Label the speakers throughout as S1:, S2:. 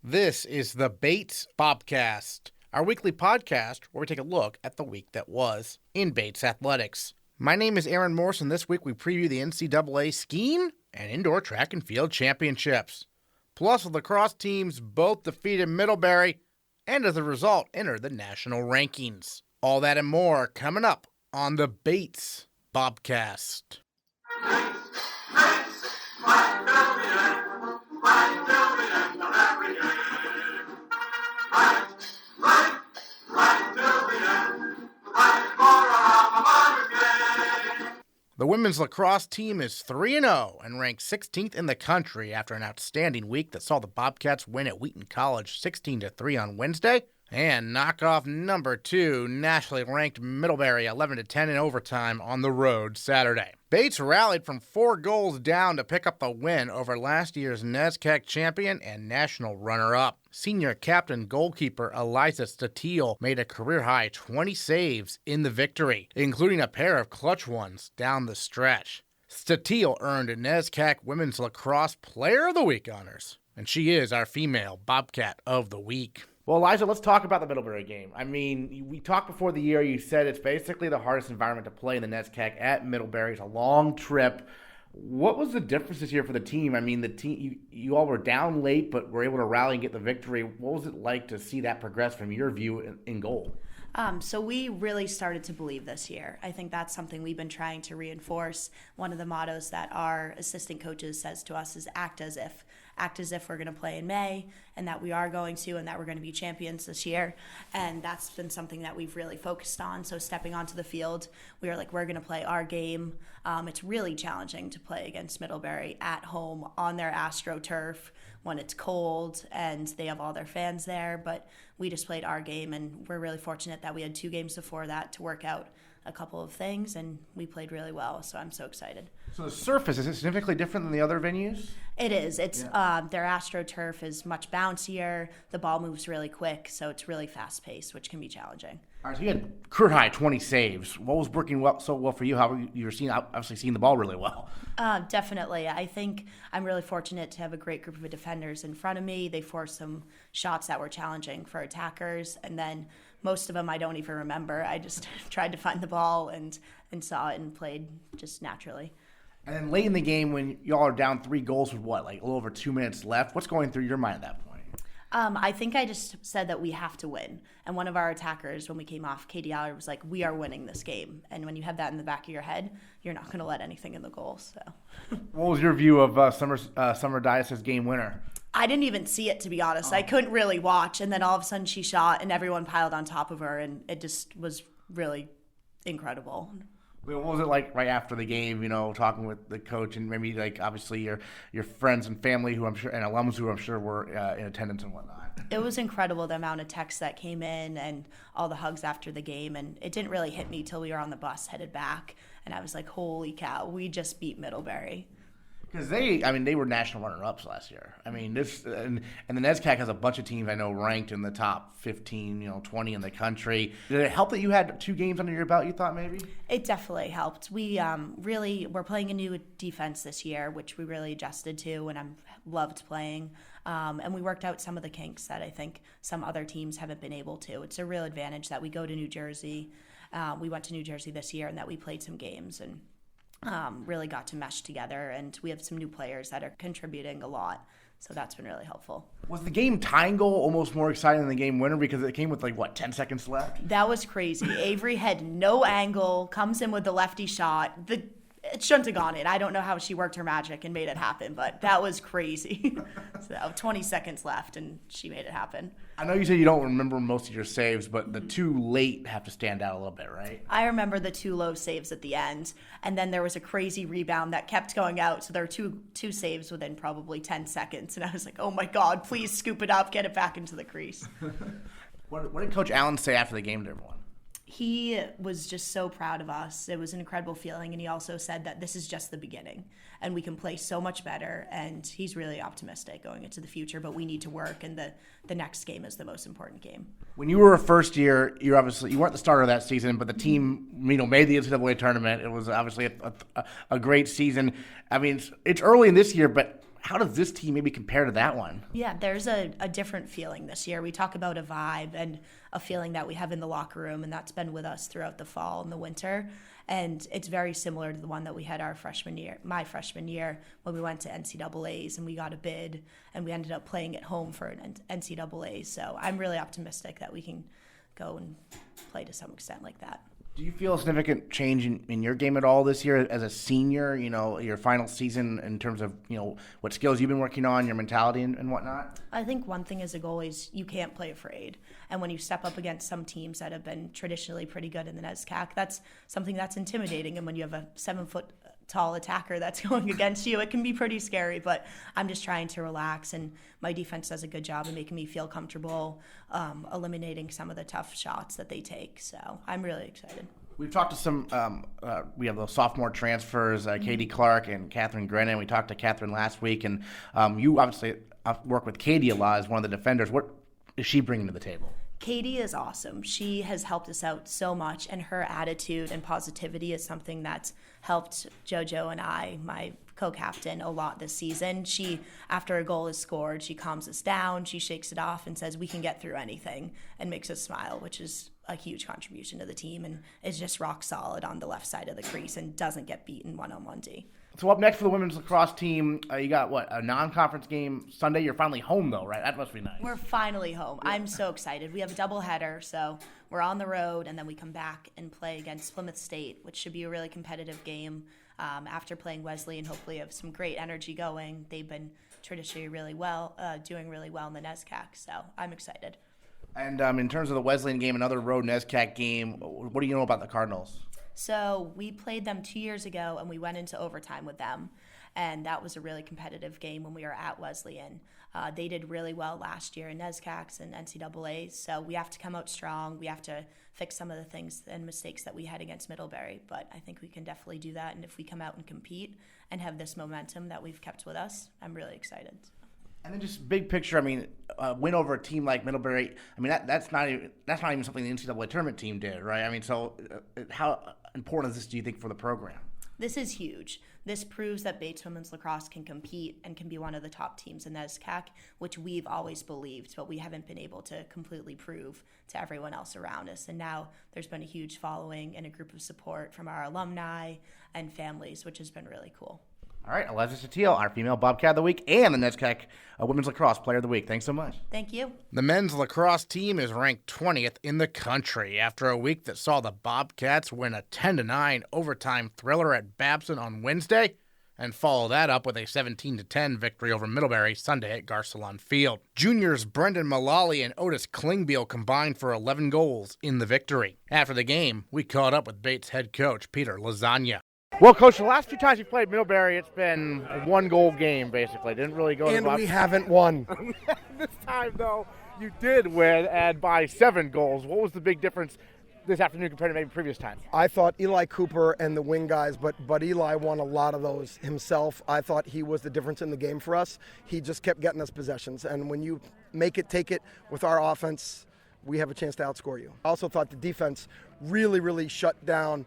S1: This is the Bates Bobcast, our weekly podcast where we take a look at the week that was in Bates athletics. My name is Aaron Morse, and this week we preview the NCAA skiing and indoor track and field championships. Plus, the lacrosse teams both defeated Middlebury and as a result entered the national rankings. All that and more coming up on the Bates Bobcast. The women's lacrosse team is 3-0 and ranked 16th in the country after an outstanding week that saw the Bobcats win at Wheaton College 16-3 on Wednesday and knock off number 2 nationally ranked Middlebury 11-10 in overtime on the road Saturday. Bates rallied from 4 goals down to pick up the win over last year's NCAA champion and national runner-up. Senior captain goalkeeper Eliza Statile made a career-high 20 saves in the victory, including a pair of clutch ones down the stretch. Statile earned NCAA Women's Lacrosse Player of the Week honors, and she is our female Bobcat of the Week. Well, Eliza, let's talk about the Middlebury game. I mean, we talked before the year. You said it's basically the hardest environment to play in the NCAA at Middlebury. It's a long trip. What was the difference this year for the team? I mean, the team you all were down late, but were able to rally and get the victory. What was it like to see that progress from your view in goal?
S2: So we really started to believe this year. I think that's something we've been trying to reinforce. One of the mottos that our assistant coaches says to us is act as if we're going to play in May and that we are going to and that we're going to be champions this year. And that's been something that we've really focused on. So stepping onto the field, we are like, we're going to play our game. It's really challenging to play against Middlebury at home on their AstroTurf when it's cold and they have all their fans there. But we just played our game, and we're really fortunate that we had 2 games before that to work out a couple of things, and we played really well, so I'm so excited.
S1: So the surface, is it significantly different than the other venues?
S2: It is. It's their AstroTurf is much bouncier. The ball moves really quick, so it's really fast-paced, which can be challenging.
S1: All right, so you had career-high 20 saves. What was working so well for you? How you were obviously seeing the ball really well?
S2: Definitely. I think I'm really fortunate to have a great group of defenders in front of me. They forced some shots that were challenging for attackers, and then most of them I don't even remember. I just tried to find the ball and saw it and played just naturally.
S1: And then late in the game, when y'all are down 3 goals with a little over 2 minutes left, what's going through your mind at that point?
S2: I think I just said that we have to win. And one of our attackers, when we came off, Katie Aller, was like, we are winning this game. And when you have that in the back of your head, you're not going to let anything in the goal. So,
S1: what was your view of Summer Dias' game winner?
S2: I didn't even see it, to be honest. I couldn't really watch. And then all of a sudden she shot, and everyone piled on top of her. And it just was really incredible.
S1: What was it like right after the game, talking with the coach and maybe obviously your friends and family who I'm sure and alums who I'm sure were in attendance and whatnot?
S2: It was incredible, the amount of texts that came in and all the hugs after the game, and it didn't really hit me till we were on the bus headed back, and I was like, holy cow, we just beat Middlebury.
S1: Because they were national runner-ups last year. I mean, this and the NCAA has a bunch of teams I know ranked in the top 15, 20 in the country. Did it help that you had 2 games under your belt, you thought maybe?
S2: It definitely helped. We we're playing a new defense this year, which we really adjusted to, and I've loved playing. And we worked out some of the kinks that I think some other teams haven't been able to. It's a real advantage that we go to New Jersey. We went to New Jersey this year, and that we played some games and really got to mesh together, and we have some new players that are contributing a lot, so that's been really helpful.
S1: Was the game tying goal almost more exciting than the game winner because it came with 10 seconds left?
S2: That was crazy. Avery had no angle, comes in with the lefty shot. It shouldn't have gone in. I don't know how she worked her magic and made it happen, but that was crazy. So 20 seconds left, and she made it happen.
S1: I know you said you don't remember most of your saves, but the 2 late have to stand out a little bit, right?
S2: I remember the 2 low saves at the end, and then there was a crazy rebound that kept going out, so there were two saves within probably 10 seconds, and I was like, oh my God, please scoop it up, get it back into the crease.
S1: What did Coach Allen say after the game to everyone?
S2: He was just so proud of us. It was an incredible feeling, and he also said that this is just the beginning, and we can play so much better, and he's really optimistic going into the future, but we need to work, and the next game is the most important game.
S1: When you were a first year, you weren't the starter of that season, but the team made the NCAA tournament. It was obviously a great season. I mean, it's early in this year, but how does this team maybe compare to that one?
S2: Yeah, there's a different feeling this year. We talk about a vibe and a feeling that we have in the locker room, and that's been with us throughout the fall and the winter. And it's very similar to the one that we had my freshman year, when we went to NCAAs and we got a bid and we ended up playing at home for an NCAA. So I'm really optimistic that we can go and play to some extent like that.
S1: Do you feel a significant change in your game at all this year as a senior, your final season in terms of, what skills you've been working on, your mentality and whatnot?
S2: I think one thing as a goalie is you can't play afraid. And when you step up against some teams that have been traditionally pretty good in the NESCAC, that's something that's intimidating. And when you have a 7-foot-tall attacker that's going against you, it can be pretty scary. But I'm just trying to relax, and my defense does a good job of making me feel comfortable, eliminating some of the tough shots that they take. So I'm really excited.
S1: We've talked to some, we have those sophomore transfers, Katie Clark and Catherine Grennan. We talked to Catherine last week, and you obviously work with Katie a lot as one of the defenders. What is she bringing to the table?
S2: Katie is awesome. She has helped us out so much, and her attitude and positivity is something that's helped JoJo and I, my co-captain, a lot this season. She, after a goal is scored, she calms us down, she shakes it off and says we can get through anything, and makes us smile, which is a huge contribution to the team, and is just rock solid on the left side of the crease and doesn't get beaten one-on-one D.
S1: So up next for the women's lacrosse team, you got a non-conference game Sunday. You're finally home though, right? That must be nice.
S2: We're finally home. Yeah. I'm so excited. We have a doubleheader, so we're on the road, and then we come back and play against Plymouth State, which should be a really competitive game. After playing Wesley, and hopefully have some great energy going. They've been traditionally doing really well in the NESCAC, so I'm excited.
S1: And in terms of the Wesleyan game, another road NESCAC game, what do you know about the Cardinals?
S2: So we played them 2 years ago, and we went into overtime with them. And that was a really competitive game when we were at Wesleyan. They did really well last year in NESCACs and NCAAs, so we have to come out strong. We have to fix some of the things and mistakes that we had against Middlebury, but I think we can definitely do that. And if we come out and compete and have this momentum that we've kept with us, I'm really excited.
S1: And then just big picture, win over a team like Middlebury, that's not even something the NCAA tournament team did, right? So how important is this, do you think, for the program?
S2: This is huge. This proves that Bates women's lacrosse can compete and can be one of the top teams in NESCAC, which we've always believed, but we haven't been able to completely prove to everyone else around us. And now there's been a huge following and a group of support from our alumni and families, which has been really cool.
S1: All right, Eliza Statile, our female Bobcat of the Week and the NESCAC Women's Lacrosse Player of the Week. Thanks so much.
S2: Thank you.
S1: The men's lacrosse team is ranked 20th in the country after a week that saw the Bobcats win a 10-9 overtime thriller at Babson on Wednesday and follow that up with a 17-10 victory over Middlebury Sunday at Garcelon Field. Juniors Brendan Mullally and Otis Klingbeil combined for 11 goals in the victory. After the game, we caught up with Bates head coach Peter Lasagna. Well, Coach, the last few times you played Middlebury, it's been a one-goal game, basically. Didn't really go to
S3: And we haven't won.
S1: This time, though, you did win, and by 7 goals. What was the big difference this afternoon compared to maybe previous times?
S3: I thought Eli Cooper and the wing guys, but Eli won a lot of those himself. I thought he was the difference in the game for us. He just kept getting us possessions. And when you make it, take it with our offense, we have a chance to outscore you. I also thought the defense really, really shut down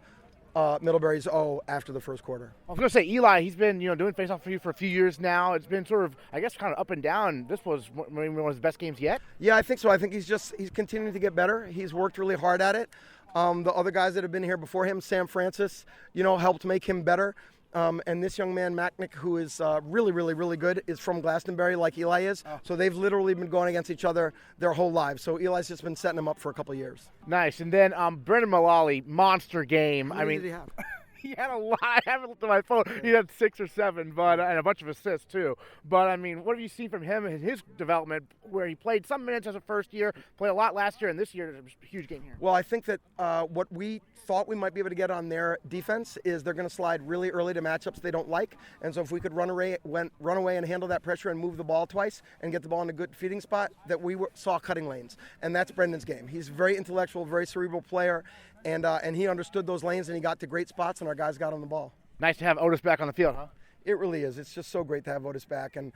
S3: Middlebury's after the first quarter.
S1: I was going to say, Eli, he's been doing face-off for you for a few years now. It's been sort of, I guess, kind of up and down. This was one of his best games yet?
S3: Yeah, I think so. I think he's continuing to get better. He's worked really hard at it. The other guys that have been here before him, Sam Francis, helped make him better. And this young man, Macnick, who is really, really, really good, is from Glastonbury like Eli is. Oh. So they've literally been going against each other their whole lives. So Eli's just been setting them up for a couple of years.
S1: Nice. And then Brendan Mullally, monster game.
S3: How many did he have?
S1: He had a lot. I haven't looked at my phone. He had 6 or 7, and a bunch of assists too. But what have you seen from him and his development, where he played some minutes as a first year, played a lot last year, and this year it was a huge game here?
S3: Well, I think that what we thought we might be able to get on their defense is they're going to slide really early to matchups they don't like. And so if we could run away and handle that pressure and move the ball twice and get the ball in a good feeding spot, that we saw cutting lanes. And that's Brendan's game. He's a very intellectual, very cerebral player. And he understood those lanes, and he got to great spots, and our guys got on the ball.
S1: Nice to have Otis back on the field, huh?
S3: It really is. It's just so great to have Otis back. And,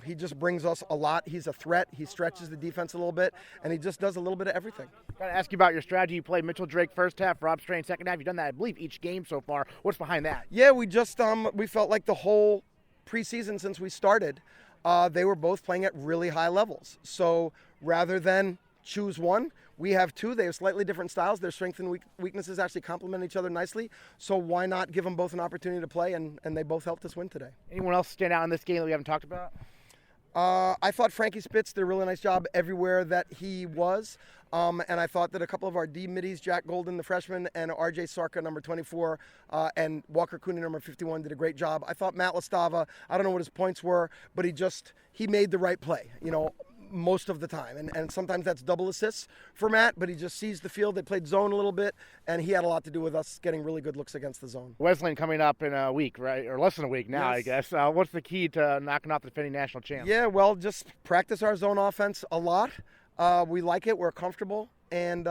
S3: he just brings us a lot. He's a threat. He stretches the defense a little bit, and he just does a little bit of everything.
S1: Got to ask you about your strategy. You played Mitchell Drake first half, Rob Strain second half. You've done that, I believe, each game so far. What's behind that?
S3: Yeah, we just we felt like the whole preseason since we started, they were both playing at really high levels. So rather than choose one, we have two. They have slightly different styles. Their strengths and weaknesses actually complement each other nicely. So why not give them both an opportunity to play? And they both helped us win today.
S1: Anyone else stand out in this game that we haven't talked about?
S3: I thought Frankie Spitz did a really nice job everywhere that he was. And I thought that a couple of our D middies, Jack Golden, the freshman, and RJ Sarka, number 24, and Walker Cooney, number 51, did a great job. I thought Matt Lastava, I don't know what his points were, but he made the right play, most of the time. And sometimes that's double assists for Matt, but he just sees the field. They played zone a little bit, and he had a lot to do with us getting really good looks against the zone.
S1: Wesleyan coming up in a week, right? Or less than a week now,
S3: Yes.
S1: I guess. What's the key to knocking off the defending national champs?
S3: Yeah, well, just practice our zone offense a lot. We like it. We're comfortable. And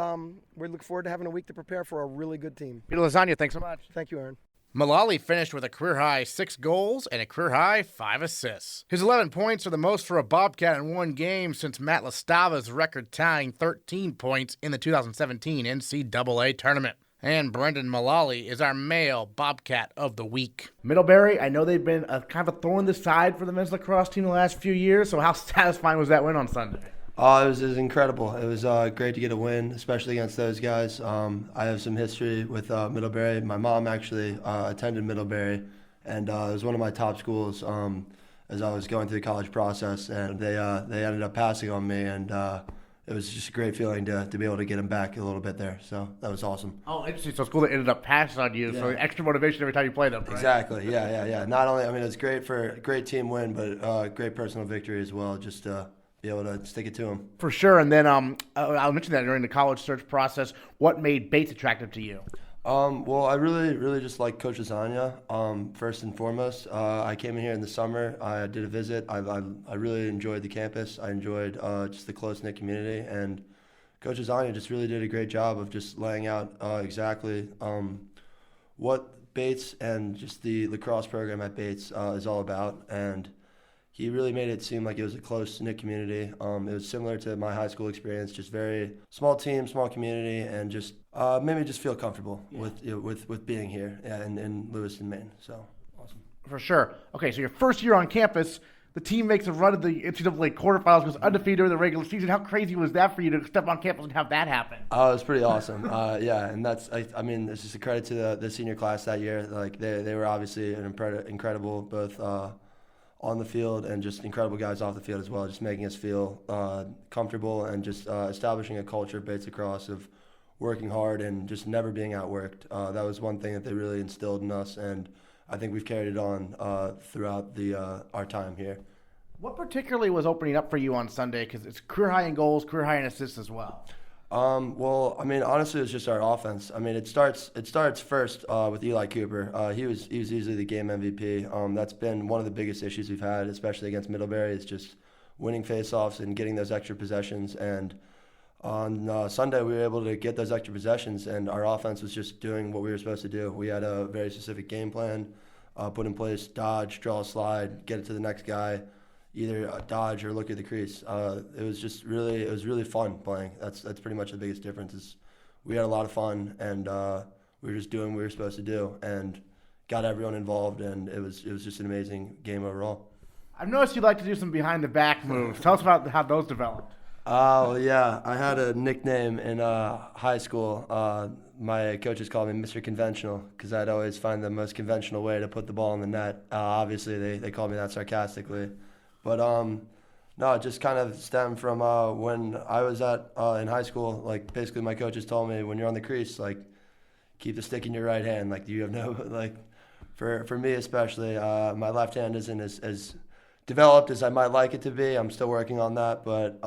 S3: we look forward to having a week to prepare for a really good team.
S1: Peter Lasagna, thanks so much.
S3: Thank you, Aaron.
S1: Mullally finished with a career-high 6 goals and a career-high 5 assists. His 11 points are the most for a Bobcat in one game since Matt Lastava's record-tying 13 points in the 2017 NCAA tournament. And Brendan Mullally is our male Bobcat of the week. Middlebury, I know they've been kind of a thorn in the side for the men's lacrosse team the last few years, so how satisfying was that win on Sunday?
S4: It was incredible. It was great to get a win, especially against those guys. I have some history with Middlebury. My mom actually attended Middlebury, and it was one of my top schools as I was going through the college process. And they ended up passing on me, and it was just a great feeling to be able to get them back a little bit there. So that was awesome.
S1: Oh, interesting. So it's cool that ended up passing on you, so extra motivation every time you play them, right?
S4: Exactly. Yeah. Not only, it's great for a great team win, but great personal victory as well. Just be able to stick it to them.
S1: For sure. And then I'll mention that during the college search process, what made Bates attractive to you?
S4: Well, I really just like Coach Lasagna, first and foremost. I came in here in the summer. I did a visit. I really enjoyed the campus. I enjoyed just the close-knit community. And Coach Lasagna just really did a great job of just laying out exactly what Bates and just the lacrosse program at Bates is all about. And he really made it seem like it was a close-knit community. It was similar to my high school experience, just very small team, small community, and just made me just feel comfortable with being here in Lewiston, Maine. So awesome.
S1: For sure. Okay, so your first year on campus, the team makes a run at the NCAA quarterfinals, goes undefeated during the regular season. How crazy was that for you to step on campus and have that happen?
S4: Oh, it was pretty awesome. And that's it's just a credit to the senior class that year. Like they were obviously an incredible both. On the field and just incredible guys off the field as well, just making us feel comfortable and just establishing a culture based across of working hard and just never being outworked. That was one thing that they really instilled in us, and I think we've carried it on throughout our time here.
S1: What particularly was opening up for you on Sunday? Because it's career high in goals, career high in assists as well.
S4: Well, honestly, it's just our offense. It starts first with Eli Cooper. He was easily the game MVP. That's been one of the biggest issues we've had, especially against Middlebury, is just winning faceoffs and getting those extra possessions. And on Sunday, we were able to get those extra possessions, and our offense was just doing what we were supposed to do. We had a very specific game plan, put in place: dodge, draw a slide, get it to the next guy. Either dodge or look at the crease. It was really fun playing. That's pretty much the biggest difference. Is we had a lot of fun, and we were just doing what we were supposed to do, and got everyone involved, and it was just an amazing game overall.
S1: I've noticed you like to do some behind the back moves. Tell us about how those developed.
S4: Yeah, I had a nickname in high school. My coaches called me Mr. Conventional because I'd always find the most conventional way to put the ball in the net. Obviously, they called me that sarcastically. But no, it just kind of stemmed from when I was in high school. Like basically, my coaches told me when you're on the crease, like keep the stick in your right hand. Like you have no for me especially, my left hand isn't as developed as I might like it to be. I'm still working on that, but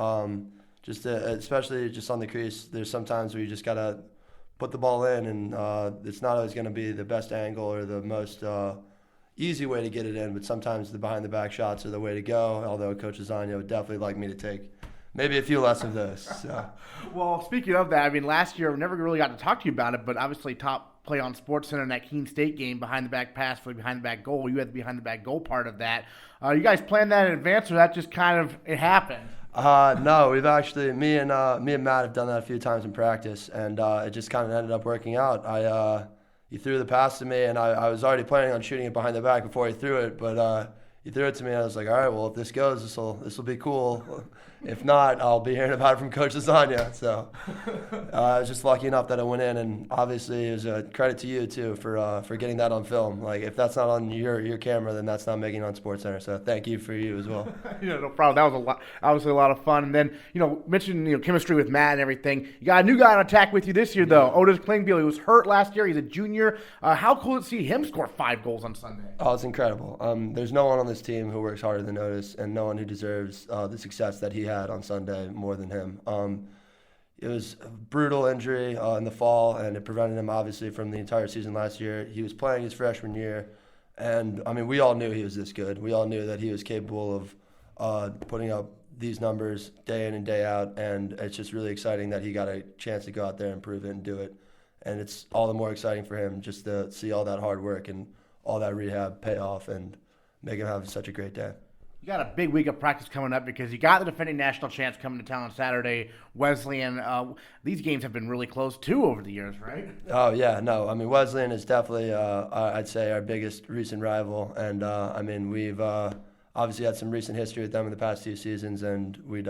S4: especially just on the crease, there's sometimes where you just gotta put the ball in, and it's not always going to be the best angle or the most easy way to get it in, but sometimes the behind-the-back shots are the way to go, although Coach Lasagna would definitely like me to take maybe a few less of those. So.
S1: Well, speaking of that, last year we never really got to talk to you about it, but obviously top play on SportsCenter in that Keene State game, behind-the-back pass for the behind-the-back goal. You had the behind-the-back goal part of that. You guys planned that in advance, or that just kind of it happened?
S4: No, we've actually, me and Matt have done that a few times in practice, and it just kind of ended up working out. He threw the pass to me, and I was already planning on shooting it behind the back before he threw it, but he threw it to me. I was like, all right, well, if this goes, this will be cool. If not, I'll be hearing about it from Coach Lasagna. So I was just lucky enough that it went in, and obviously it was a credit to you too for getting that on film. Like, if that's not on your camera, then that's not making it on SportsCenter. So thank you for you as well.
S1: No problem. That was obviously a lot of fun. And then mentioned chemistry with Matt and everything. You got a new guy on attack with you this year though, Otis Klingbeil. He was hurt last year. He's a junior. How cool to see him score 5 goals on Sunday.
S4: Oh, it's incredible. There's no one on this team who works harder than Otis, and no one who deserves the success that he had on Sunday more than him. It was a brutal injury in the fall, and it prevented him obviously from the entire season last year. He was playing his freshman year, and I mean, we all knew he was this good. We all knew that he was capable of putting up these numbers day in and day out, and it's just really exciting that he got a chance to go out there and prove it and do it. And it's all the more exciting for him just to see all that hard work and all that rehab pay off and make him have such a great day.
S1: You got a big week of practice coming up because you got the defending national champs coming to town on Saturday, Wesleyan. These games have been really close, too, over the years, right?
S4: Oh, yeah, no. I mean, Wesleyan is definitely, I'd say, our biggest recent rival. And, I mean, we've obviously had some recent history with them in the past 2 seasons, and we'd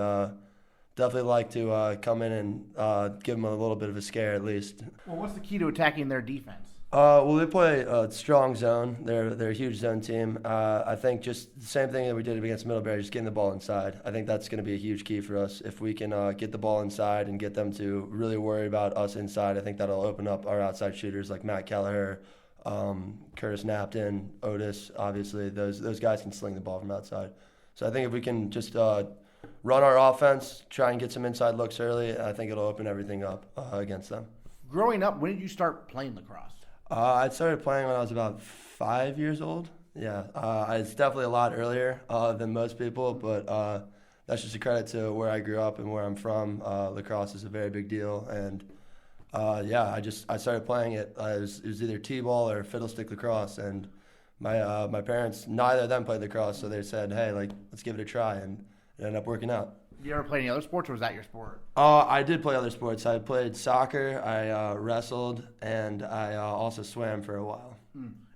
S4: definitely like to come in and give them a little bit of a scare at least.
S1: Well, what's the key to attacking their defense?
S4: Well, they play a strong zone. They're a huge zone team. I think just the same thing that we did against Middlebury, just getting the ball inside. I think that's going to be a huge key for us. If we can get the ball inside and get them to really worry about us inside, I think that'll open up our outside shooters like Matt Kelleher, Curtis Napton, Otis. Obviously, those guys can sling the ball from outside. So I think if we can just run our offense, try and get some inside looks early, I think it'll open everything up against them.
S1: Growing up, when did you start playing lacrosse?
S4: I started playing when I was about 5 years old. Yeah, it's definitely a lot earlier than most people, but that's just a credit to where I grew up and where I'm from. Lacrosse is a very big deal, and I started playing it. It was either t-ball or fiddlestick lacrosse, and my parents, neither of them played lacrosse, so they said, hey, let's give it a try, and it ended up working out.
S1: You ever play any other sports, or was that your sport?
S4: I did play other sports. I played soccer, I wrestled, and I also swam for a while.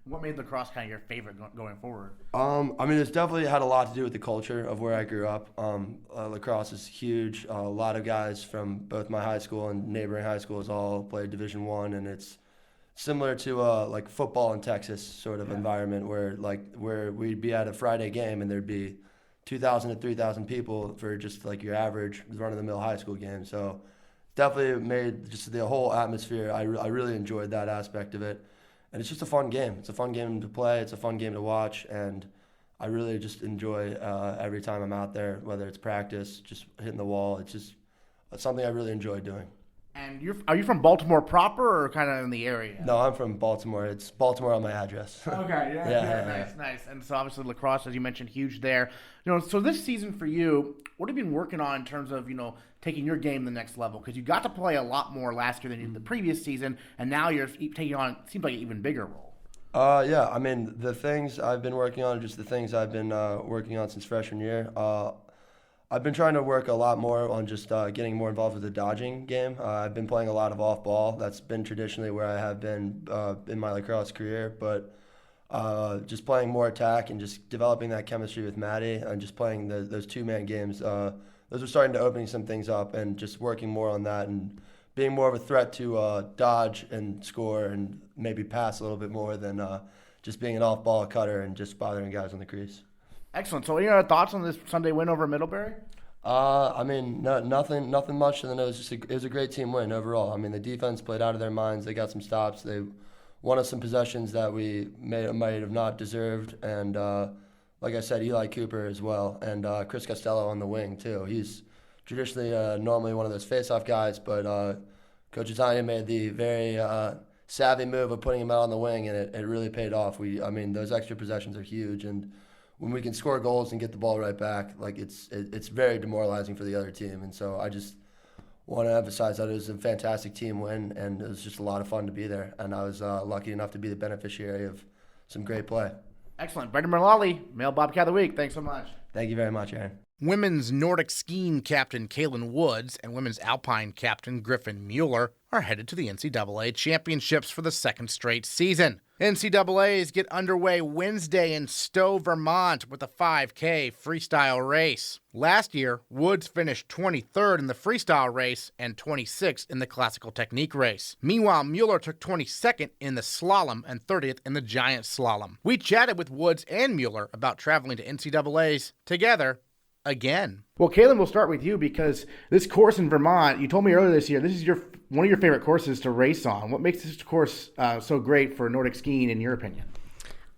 S1: What made lacrosse kind of your favorite going forward?
S4: I mean, it's definitely had a lot to do with the culture of where I grew up. Lacrosse is huge. A lot of guys from both my high school and neighboring high schools all played Division I, and it's similar to like football in Texas sort of environment where we'd be at a Friday game and there'd be 2,000 to 3,000 people for just like your average run-of-the-mill high school game. So definitely made just the whole atmosphere. I really enjoyed that aspect of it. And it's just a fun game. It's a fun game to play. It's a fun game to watch. And I really just enjoy every time I'm out there, whether it's practice, just hitting the wall. It's something I really enjoy doing.
S1: And are you from Baltimore proper or kind of in the area?
S4: No, I'm from Baltimore. It's Baltimore on my address.
S1: Okay, yeah. Nice. And so obviously lacrosse, as you mentioned, huge there. So this season for you, what have you been working on in terms of, taking your game to the next level? Because you got to play a lot more last year than you did the previous season, and now you're taking on, it seems like an even bigger role.
S4: Yeah, I mean, the things I've been working on are just the things I've been working on since freshman year. I've been trying to work a lot more on just getting more involved with the dodging game. I've been playing a lot of off-ball. That's been traditionally where I have been in my lacrosse career, but just playing more attack and just developing that chemistry with Maddie and just playing those two-man games, those are starting to open some things up, and just working more on that and being more of a threat to dodge and score and maybe pass a little bit more than just being an off-ball cutter and just bothering guys on the crease.
S1: Excellent. So, any other thoughts on this Sunday win over Middlebury?
S4: I mean, nothing much. And then it was a great team win overall. I mean, the defense played out of their minds. They got some stops. They won us some possessions that we might have not deserved. And like I said, Eli Cooper as well, and Chris Costello on the wing too. He's traditionally normally one of those face-off guys, but Coach Lasagna made the very savvy move of putting him out on the wing, and it really paid off. I mean, those extra possessions are huge, and when we can score goals and get the ball right back, like it's very demoralizing for the other team. And so I just want to emphasize that it was a fantastic team win, and it was just a lot of fun to be there. And I was lucky enough to be the beneficiary of some great play.
S1: Excellent. Brendan Mullally, Male Bobcat of the Week. Thanks so much.
S4: Thank you very much, Aaron.
S1: Women's Nordic skiing captain Kaelyn Woods and women's alpine captain Griffin Mueller are headed to the NCAA Championships for the second straight season. NCAAs get underway Wednesday in Stowe, Vermont with a 5K freestyle race. Last year, Woods finished 23rd in the freestyle race and 26th in the classical technique race. Meanwhile, Mueller took 22nd in the slalom and 30th in the giant slalom. We chatted with Woods and Mueller about traveling to NCAAs together again. Well, Kaelyn, we'll start with you because this course in Vermont, you told me earlier this year, this is one of your favorite courses to race on. What makes this course so great for Nordic skiing, in your opinion?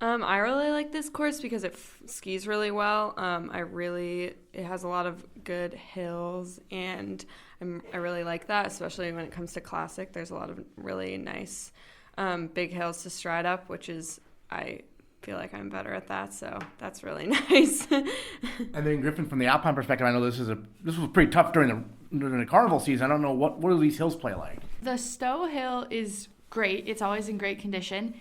S5: I really like this course because it skis really well. It has a lot of good hills, and I really like that, especially when it comes to classic. There's a lot of really nice big hills to stride up, which is, I feel like I'm better at that, so that's really nice.
S1: And then Griffin, from the alpine perspective, I know this was pretty tough during the carnival season. I don't know what do these hills play like?
S6: The Stowe Hill is great. It's always in great condition.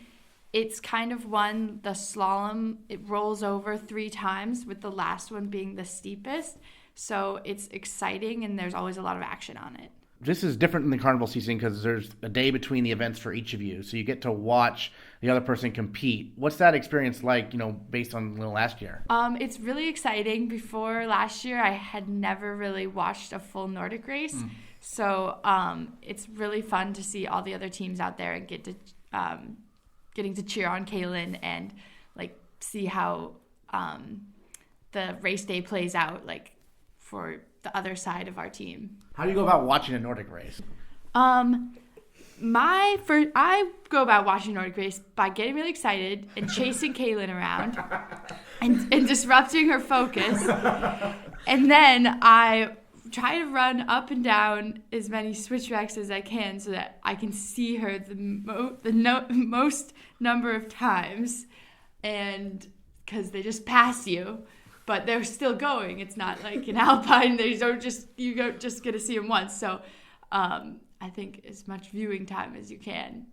S6: It's kind of the slalom, it rolls over 3 times, with the last one being the steepest. So it's exciting, and there's always a lot of action on it.
S1: This is different in the carnival season because there's a day between the events for each of you, so you get to watch the other person compete. What's that experience like, based on last year?
S6: It's really exciting. Before last year, I had never really watched a full Nordic race, so it's really fun to see all the other teams out there and getting to cheer on Kaelyn and see how the race day plays out for the other side of our team.
S1: How do you go about watching a Nordic race?
S6: I go about watching Nordic race by getting really excited and chasing Kaelyn around and disrupting her focus. And then I try to run up and down as many switchbacks as I can so that I can see her the most number of times, and because they just pass you. But they're still going. It's not like an alpine. You don't just get to see them once. So I think as much viewing time as you can.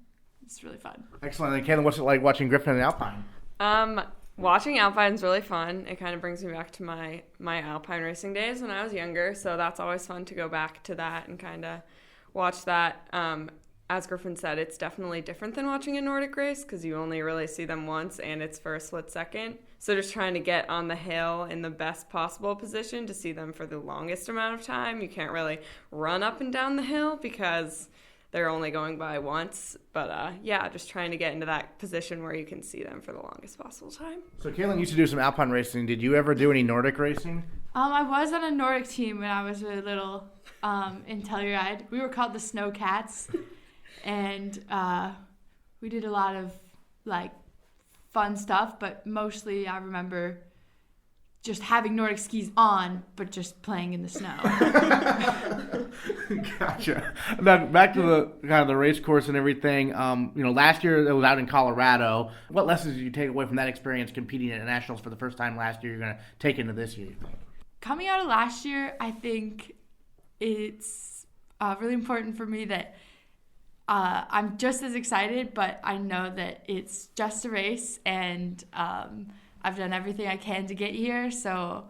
S6: It's really fun.
S1: Excellent. And Kaelyn, what's it like watching Griffin and alpine?
S5: Watching alpine is really fun. It kind of brings me back to my alpine racing days when I was younger. So that's always fun to go back to that and kind of watch that. As Griffin said, it's definitely different than watching a Nordic race because you only really see them once and it's for a split second. So just trying to get on the hill in the best possible position to see them for the longest amount of time. You can't really run up and down the hill because they're only going by once. But just trying to get into that position where you can see them for the longest possible time.
S1: So Kaelyn used to do some alpine racing. Did you ever do any Nordic racing?
S6: I was on a Nordic team when I was really little in Telluride. We were called the Snow Cats. And we did a lot of fun stuff, but mostly I remember just having Nordic skis on, but just playing in the snow.
S1: Gotcha. Now back to the kind of the race course and everything. Last year it was out in Colorado. What lessons did you take away from that experience competing at nationals for the first time last year? You're going to take into this year, you think?
S6: Coming out of last year, I think it's really important for me that I'm just as excited, but I know that it's just a race, and I've done everything I can to get here, so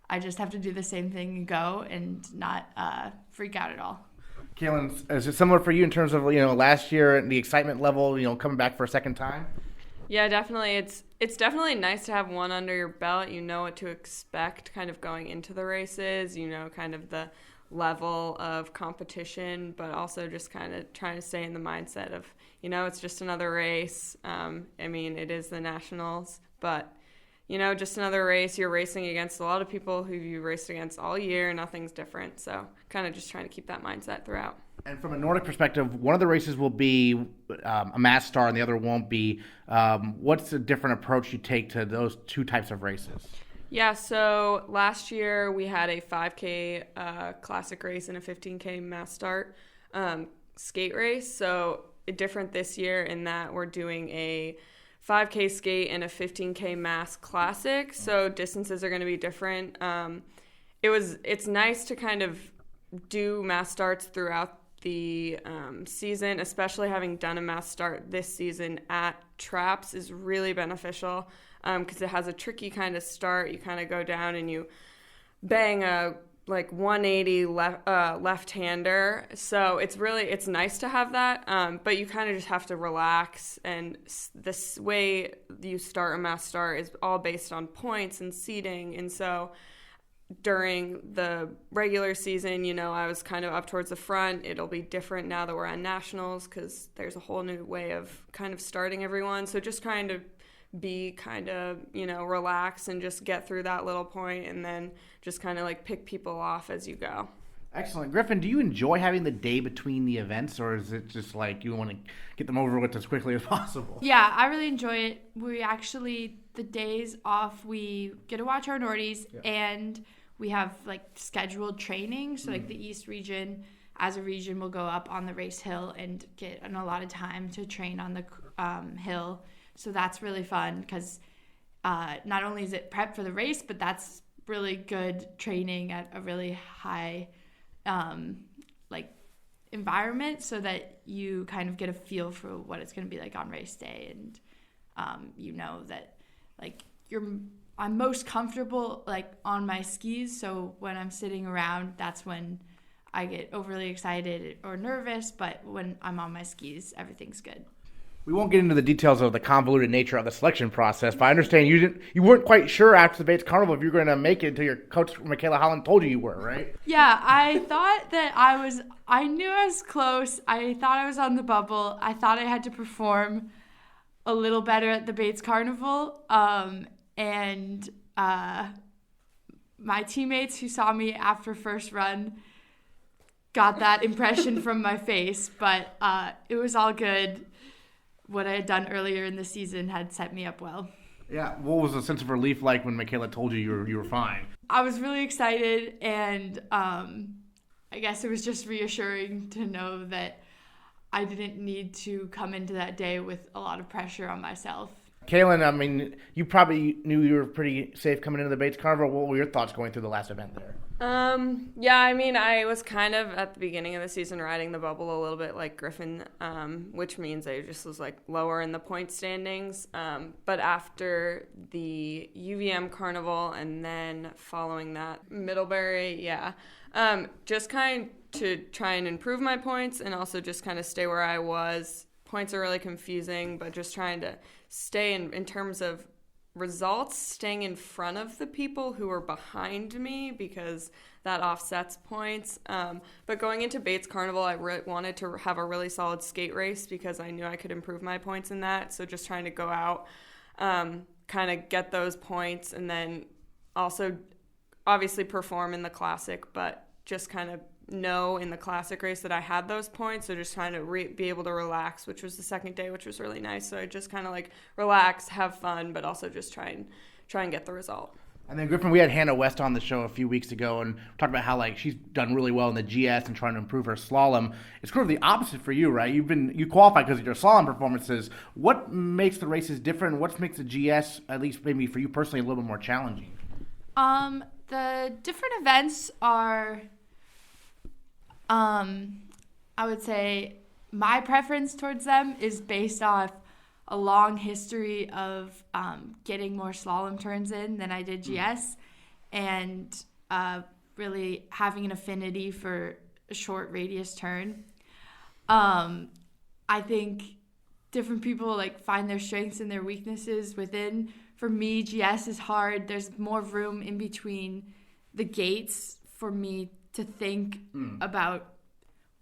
S6: I just have to do the same thing and go and not freak out at all.
S1: Kaelyn, is it similar for you in terms of last year and the excitement level, coming back for a second time?
S5: Yeah, definitely. It's definitely nice to have one under your belt. You know what to expect kind of going into the races, kind of the level of competition, but also just kind of trying to stay in the mindset of, it's just another race. It is the nationals, but, just another race. You're racing against a lot of people who you raced against all year. Nothing's different. So kind of just trying to keep that mindset throughout.
S1: And from a Nordic perspective, one of the races will be a mass start and the other won't be. What's the different approach you take to those two types of races?
S5: Yeah, so last year we had a 5K classic race and a 15K mass start skate race. So different this year in that we're doing a 5K skate and a 15K mass classic. So distances are going to be different. It's nice to kind of do mass starts throughout the season, especially having done a mass start this season at Traps is really beneficial. Because it has a tricky kind of start. You kind of go down and you bang a like 180 left-hander, so it's nice to have that, but you kind of just have to relax, and this way you start a mass start is all based on points and seeding, and so during the regular season, I was kind of up towards the front. It'll be different now that we're on nationals because there's a whole new way of kind of starting everyone, so just kind of be relax and just get through that little point, and then just kind of like pick people off as you go.
S1: Excellent. Griffin, do you enjoy having the day between the events, or is it just like you want to get them over with as quickly as possible?
S6: Yeah, I really enjoy it. We actually, the days off, we get to watch our Nordies, and we have like scheduled training. So like the East region, as a region, will go up on the race hill and get a lot of time to train on the hill. So that's really fun because not only is it prep for the race, but that's really good training at a really high environment, so that you kind of get a feel for what it's going to be like on race day, and that I'm most comfortable like on my skis. So when I'm sitting around, that's when I get overly excited or nervous. But when I'm on my skis, everything's good.
S1: We won't get into the details of the convoluted nature of the selection process, but I understand you weren't quite sure after the Bates Carnival if you were going to make it until your coach, Michaela Holland, told you were, right?
S6: Yeah, I thought that I knew I was close. I thought I was on the bubble. I thought I had to perform a little better at the Bates Carnival. And my teammates who saw me after first run got that impression from my face, but it was all good. What I had done earlier in the season had set me up well.
S1: Yeah, what was the sense of relief like when Michaela told you you were fine?
S6: I was really excited, and I guess it was just reassuring to know that I didn't need to come into that day with a lot of pressure on myself.
S1: Kaelyn, I mean, you probably knew you were pretty safe coming into the Bates Carnival. What were your thoughts going through the last event there?
S5: Yeah, I mean, I was kind of at the beginning of the season riding the bubble a little bit like Griffin, which means I just was like lower in the point standings. But after the UVM Carnival and then following that Middlebury, just kind to try and improve my points and also just kind of stay where I was. Points are really confusing, but just trying to stay in terms of results, staying in front of the people who are behind me because that offsets points. But going into Bates Carnival, I wanted to have a really solid skate race because I knew I could improve my points in that. So just trying to go out, kind of get those points, and then also obviously perform in the Classic, but just kind of know in the Classic race that I had those points. So just trying to be able to relax, which was the second day, which was really nice. So I just kind of like relax, have fun, but also just try and get the result.
S1: And then Griffin, we had Hannah West on the show a few weeks ago and talked about how like she's done really well in the GS and trying to improve her slalom. It's sort of the opposite for you, right? You qualified because of your slalom performances. What makes the races different? What makes the GS, at least maybe for you personally, a little bit more challenging?
S6: The different events are, I would say my preference towards them is based off a long history of getting more slalom turns in than I did GS, and really having an affinity for a short radius turn. I think different people like find their strengths and their weaknesses within. For me, GS is hard. There's more room in between the gates for me to think about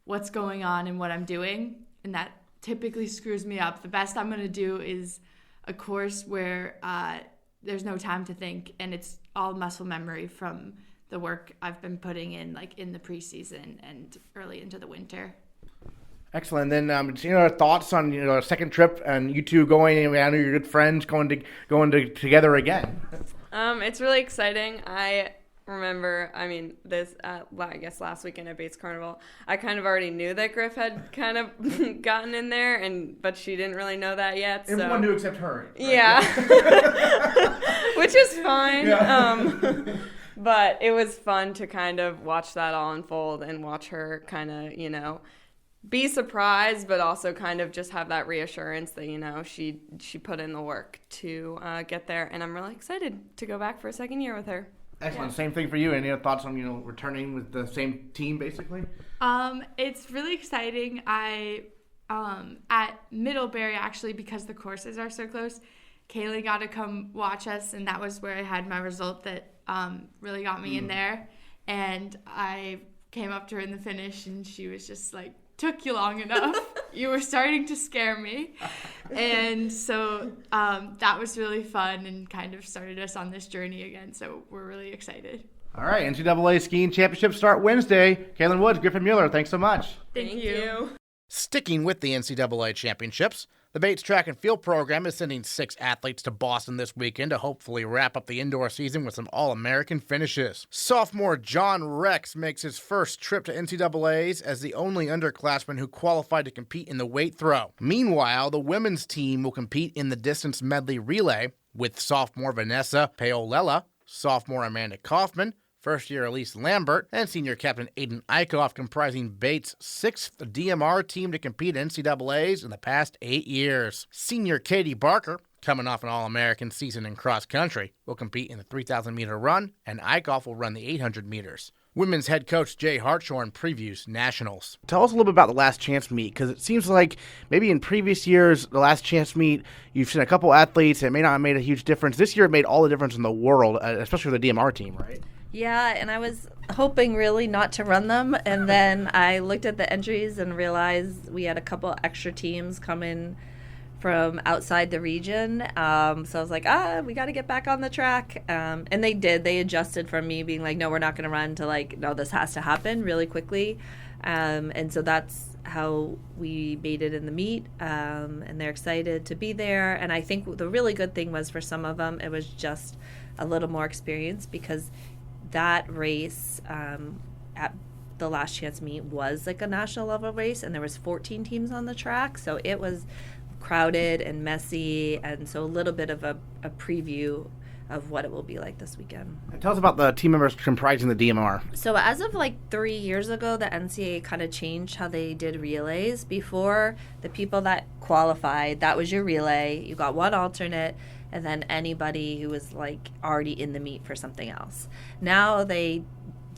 S6: what's going on and what I'm doing, and that typically screws me up. The best I'm going to do is a course where there's no time to think, and it's all muscle memory from the work I've been putting in, like in the preseason and early into the winter.
S1: Excellent. Then, thoughts on a second trip and you two going. I know you're good friends going together again.
S5: It's really exciting. I remember, I guess last weekend at Bates Carnival, I kind of already knew that Griff had kind of gotten in there, but she didn't really know that yet.
S1: Everyone knew except her. Right?
S5: Yeah, which is fine. Yeah. But it was fun to kind of watch that all unfold and watch her kind of, be surprised, but also kind of just have that reassurance that, she put in the work to get there. And I'm really excited to go back for a second year with her.
S1: Excellent. Same thing for you. Any other thoughts on, returning with the same team, basically?
S6: It's really exciting. I at Middlebury, actually, because the courses are so close, Kaelyn got to come watch us, and that was where I had my result that really got me in there. And I came up to her in the finish, and she was just like, took you long enough. You were starting to scare me. And so that was really fun and kind of started us on this journey again. So we're really excited.
S1: All right, NCAA Skiing Championships start Wednesday. Kaelyn Woods, Griffin Mueller, thanks so much.
S6: Thank you.
S1: Sticking with the NCAA Championships, the Bates Track and Field program is sending 6 athletes to Boston this weekend to hopefully wrap up the indoor season with some All-American finishes. Sophomore John Rex makes his first trip to NCAAs as the only underclassman who qualified to compete in the weight throw. Meanwhile, the women's team will compete in the distance medley relay with sophomore Vanessa Paolella, sophomore Amanda Kaufman, first-year Elise Lambert, and senior captain Aiden Eichhoff, comprising Bates' 6th DMR team to compete in NCAAs in the past 8 years. Senior Katie Barker, coming off an All-American season in cross-country, will compete in the 3,000-meter run, and Eichhoff will run the 800 meters. Women's head coach Jay Hartshorn previews Nationals. Tell us a little bit about the Last Chance meet, because it seems like maybe in previous years, the Last Chance meet, you've seen a couple athletes, it may not have made a huge difference. This year it made all the difference in the world, especially for the DMR team, right?
S7: Yeah, and I was hoping really not to run them, and then I looked at the entries and realized we had a couple extra teams coming from outside the region. So I was like, we got to get back on the track. And they did. They adjusted from me being like, no, we're not going to run, to like, no, this has to happen really quickly. And so that's how we made it in the meet. And they're excited to be there. And I think the really good thing was for some of them, it was just a little more experience, because that race at the Last Chance meet was like a national level race, and there was 14 teams on the track, so it was crowded and messy, and so a little bit of a preview of what it will be like this weekend.
S1: And tell us about the team members comprising the DMR.
S7: So as of like 3 years ago, the NCAA kind of changed how they did relays. Before, the people that qualified, that was your relay. You got one alternate, and then anybody who was like already in the meet for something else. Now they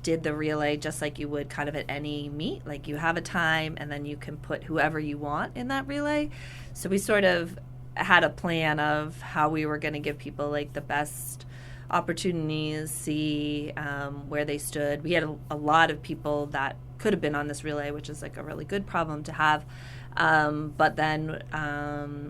S7: did the relay just like you would kind of at any meet. Like you have a time, and then you can put whoever you want in that relay. So we sort of had a plan of how we were going to give people like the best opportunities, see where they stood. We had a lot of people that could have been on this relay, which is like a really good problem to have. But then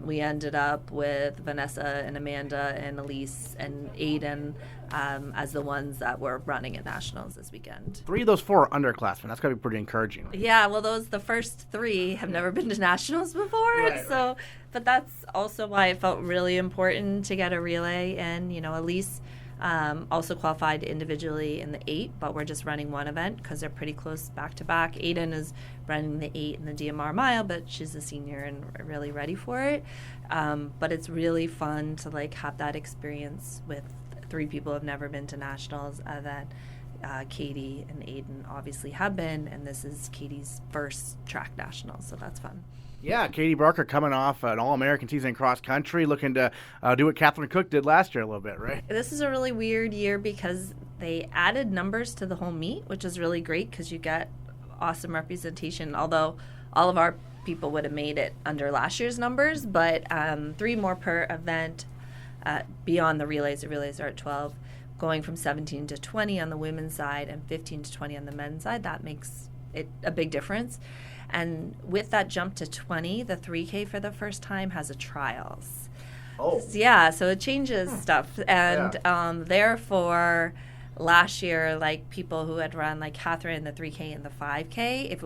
S7: we ended up with Vanessa and Amanda and Elise and Aiden as the ones that were running at Nationals this weekend.
S1: 3 of those 4 are underclassmen. That's got to be pretty encouraging.
S7: Yeah, well, the first 3 have never been to Nationals before. Right. But that's also why it felt really important to get a relay. And, Elise also qualified individually in the 8, but we're just running one event because they're pretty close back to back. Aiden is running the 8 and the DMR mile, but she's a senior and really ready for it. But it's really fun to like have that experience with 3 people who have never been to Nationals that Katie and Aiden obviously have been, and this is Katie's first track national, so that's fun.
S1: Yeah, Katie Barker coming off an All-American season in cross-country, looking to do what Catherine Cook did last year a little bit, right?
S7: This is a really weird year because they added numbers to the whole meet, which is really great because you get awesome representation, although all of our people would have made it under last year's numbers, but 3 more per event beyond the relays. The relays are at 12, going from 17 to 20 on the women's side and 15 to 20 on the men's side. That makes it a big difference. And with that jump to 20, the 3K for the first time has a trials.
S1: Oh.
S7: Yeah, so it changes stuff. And therefore, last year, like people who had run like Catherine, the 3K and the 5K, if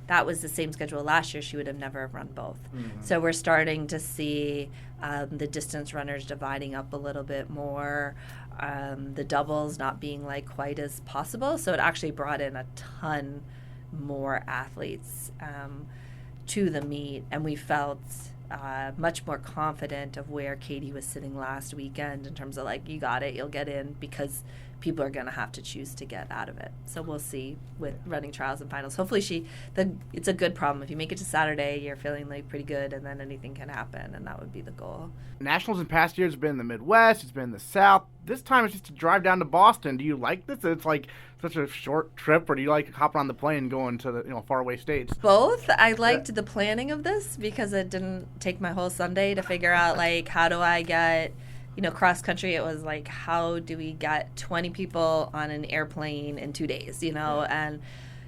S7: that was the same schedule last year, she would have never run both. Mm-hmm. So we're starting to see the distance runners dividing up a little bit more, the doubles not being like quite as possible. So it actually brought in a ton more athletes to the meet, and we felt much more confident of where Katie was sitting last weekend in terms of like, you got it, you'll get in, because people are going to have to choose to get out of it. So we'll see with running trials and finals. Hopefully it's a good problem. If you make it to Saturday, you're feeling like pretty good, and then anything can happen, and that would be the goal.
S1: Nationals in past years have been in the Midwest, it's been in the South. This time it's just to drive down to Boston. Do you like this? It's like such a short trip, or do you like hopping on the plane and going to the faraway states?
S7: Both. I liked the planning of this because it didn't take my whole Sunday to figure out like how do I get cross country. It was like, how do we get 20 people on an airplane in 2 days, and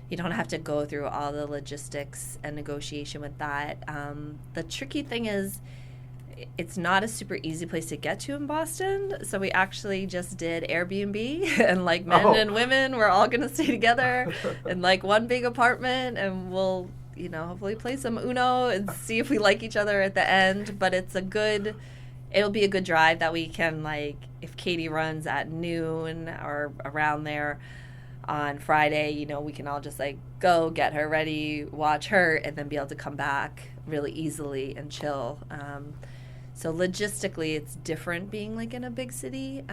S7: you don't have to go through all the logistics and negotiation with that. The tricky thing is it's not a super easy place to get to in Boston. So we actually just did Airbnb and like men and women, we're all going to stay together in like one big apartment, and we'll, hopefully play some Uno and see if we like each other at the end. But it'll be a good drive that we can, like, if Katie runs at noon or around there on Friday, we can all just, like, go get her ready, watch her, and then be able to come back really easily and chill. So logistically, it's different being, like, in a big city.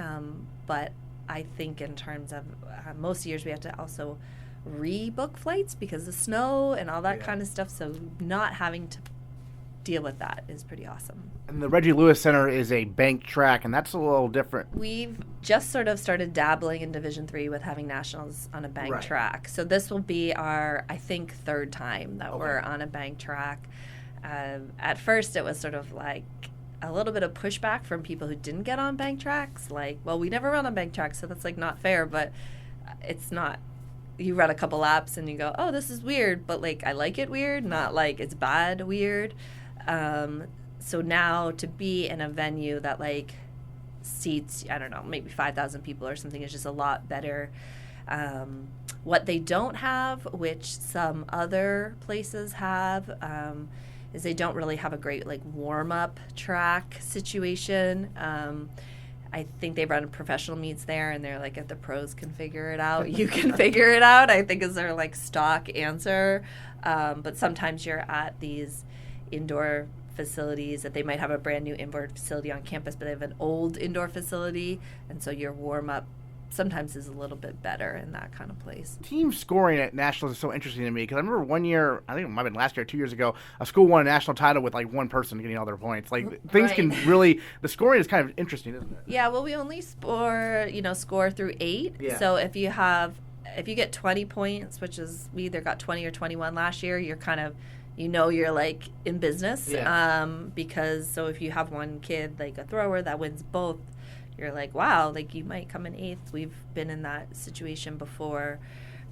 S7: But I think in terms of most years we have to also rebook flights because of snow and all that kind of stuff. So not having to deal with that is pretty awesome.
S1: And the Reggie Lewis Center is a bank track, and that's a little different.
S7: We've just sort of started dabbling in Division III with having nationals on a bank track. So this will be our, I think, third time that we're on a bank track. At first, it was sort of like a little bit of pushback from people who didn't get on bank tracks. Like, well, we never run on bank tracks, so that's like not fair. But it's not. You run a couple laps and you go, oh, this is weird, but like I like it weird, not like it's bad weird. So now to be in a venue that like seats, I don't know, maybe 5,000 people or something is just a lot better. What they don't have, which some other places have, is they don't really have a great like warm-up track situation. I think they run professional meets there, and they're like, if the pros can figure it out, you can figure it out, I think is their like stock answer. But sometimes you're at these indoor facilities that they might have a brand new indoor facility on campus, but they have an old indoor facility, and so your warm-up sometimes is a little bit better in that kind of place.
S1: Team scoring at nationals is so interesting to me because I remember one year, I think it might have been last year, 2 years ago, a school won a national title with like one person getting all their points. Like things can really, the scoring is kind of interesting, isn't it?
S7: Yeah, well, we only score through 8. Yeah. So if you get 20 points, which is we either got 20 or 21 last year, you're kind of, you're like in business. Yeah. Because so if you have one kid, like a thrower that wins both, you're like, wow, like you might come in 8th. We've been in that situation before,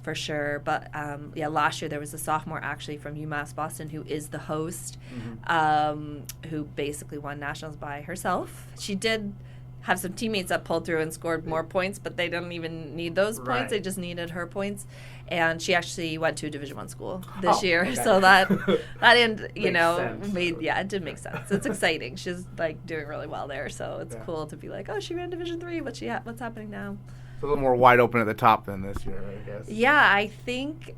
S7: for sure. But last year there was a sophomore actually from UMass Boston who is the host, who basically won nationals by herself. She did have some teammates that pulled through and scored more points, but they didn't even need those points. Right. They just needed her points. And she actually went to a Division I school this year. Okay. So that it did make sense. It's exciting. She's like doing really well there. So it's cool to be like, oh, she ran Division III. What's happening now?
S1: It's a little more wide open at the top than this year, I guess.
S7: Yeah, I think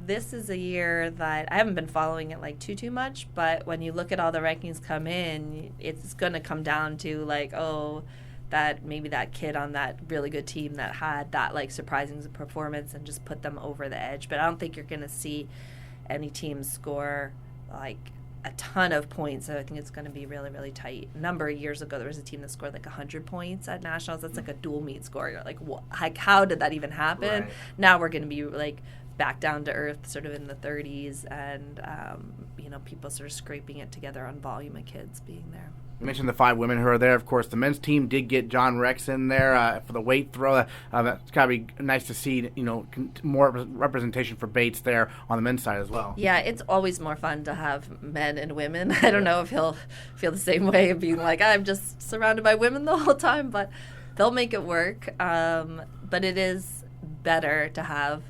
S7: this is a year that I haven't been following it like too much, but when you look at all the rankings come in, it's going to come down to like, oh, that maybe that kid on that really good team that had that like surprising performance and just put them over the edge. But I don't think you're going to see any teams score like a ton of points. So I think it's going to be really, really tight. A number of years ago, there was a team that scored like 100 points at nationals. That's like a dual meet score. You're like, how did that even happen? Right. Now we're going to be like back down to earth, sort of in the 30s, and people sort of scraping it together on volume of kids being there.
S1: You mentioned the 5 women who are there. Of course, the men's team did get John Rex in there for the weight throw. That's got to be nice to see, more representation for Bates there on the men's side as well.
S7: Yeah, it's always more fun to have men and women. I don't know if he'll feel the same way of being like, I'm just surrounded by women the whole time, but they'll make it work. But it is better to have